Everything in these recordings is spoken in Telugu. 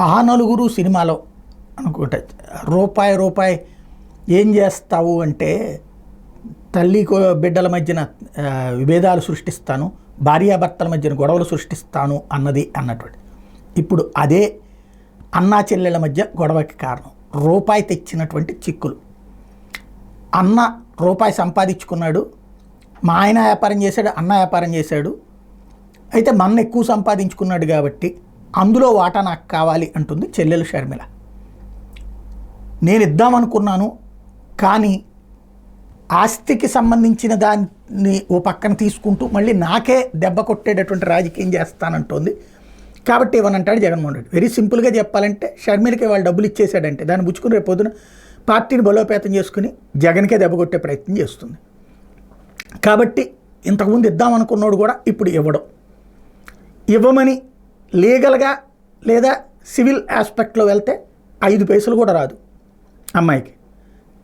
ఆ నలుగురు సినిమాలో అనుకుంటా రూపాయి రూపాయి ఏం చేస్తావు అంటే తల్లి బిడ్డల మధ్యన విభేదాలు సృష్టిస్తాను, భార్యాభర్తల మధ్యన గొడవలు సృష్టిస్తాను అన్నటువంటి ఇప్పుడు అదే అన్నా చెల్లెళ్ళ మధ్య గొడవకి కారణం రూపాయి తెచ్చినటువంటి చిక్కులు. అన్న రూపాయి సంపాదించుకున్నాడు, మా ఆయన వ్యాపారం చేశాడు, అన్న వ్యాపారం చేశాడు, అయితే మన ఎక్కువ సంపాదించుకున్నాడు కాబట్టి అందులో వాటా నాకు కావాలి అంటుంది చెల్లెలు షర్మిల. నేను ఇద్దామనుకున్నాను కానీ ఆస్తికి సంబంధించిన దాన్ని ఓ పక్కన తీసుకుంటూ మళ్ళీ నాకే దెబ్బ కొట్టేటటువంటి రాజకీయం చేస్తానంటోంది కాబట్టి ఇవ్వనంటాడు జగన్మోహన్ రెడ్డి. వెరీ సింపుల్గా చెప్పాలంటే షర్మిలకి వాళ్ళు డబ్బులు ఇచ్చేసాడంటే దాన్ని పుచ్చుకుని రేపు పొద్దున పార్టీని బలోపేతం చేసుకుని జగన్కే దెబ్బ కొట్టే ప్రయత్నం చేస్తుంది. కాబట్టి ఇంతకుముందు ఇద్దామనుకున్నాడు కూడా ఇప్పుడు ఇవ్వమని లీగల్గా లేదా సివిల్ ఆస్పెక్ట్లో వెళ్తే 5 పైసలు కూడా రాదు అమ్మాయికి.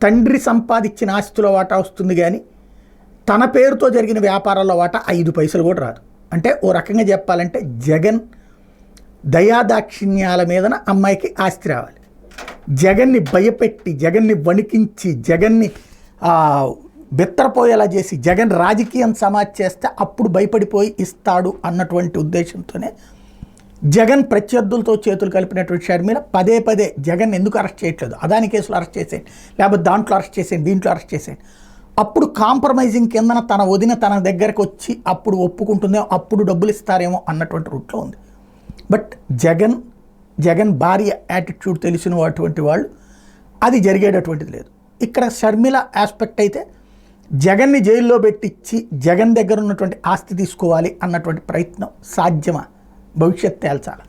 తండ్రి సంపాదించిన ఆస్తిలో వాటా వస్తుంది కానీ తన పేరుతో జరిగిన వ్యాపారాల్లో వాటా 5 పైసలు కూడా రాదు. అంటే ఓ రకంగా చెప్పాలంటే జగన్ దయాదాక్షిణ్యాల మీదన అమ్మాయికి ఆస్తి రావాలి. జగన్ని భయపెట్టి, జగన్ని వణికించి, జగన్ని బెత్తరపోయేలా చేసి జగన్ రాజకీయం సమాజ్ చేస్తే అప్పుడు భయపడిపోయి ఇస్తాడు అన్నటువంటి ఉద్దేశంతోనే జగన్ ప్రత్యర్థులతో చేతులు కలిపినటువంటి షర్మిల పదే పదే జగన్ ఎందుకు అరెస్ట్ చేయట్లేదు, అదాని కేసులో అరెస్ట్ చేసేయండి, లేకపోతే దాంట్లో అరెస్ట్ చేసేయండి, దీంట్లో అరెస్ట్ చేసేయండి. అప్పుడు కాంప్రమైజింగ్ కిందన తన వదిన తన దగ్గరకు వచ్చి అప్పుడు ఒప్పుకుంటుందేమో, అప్పుడు డబ్బులు ఇస్తారేమో అన్నటువంటి రూట్లో ఉంది. బట్ జగన్ భార్య యాటిట్యూడ్ తెలిసిన అటువంటి వాళ్ళు అది జరిగేటటువంటిది లేదు. ఇక్కడ షర్మిల ఆస్పెక్ట్ అయితే జగన్ని జైల్లో పెట్టించి జగన్ దగ్గర ఉన్నటువంటి ఆస్తి తీసుకోవాలి అన్నటువంటి ప్రయత్నం సాధ్యమా, భవిష్యత్ తేల్చాలి.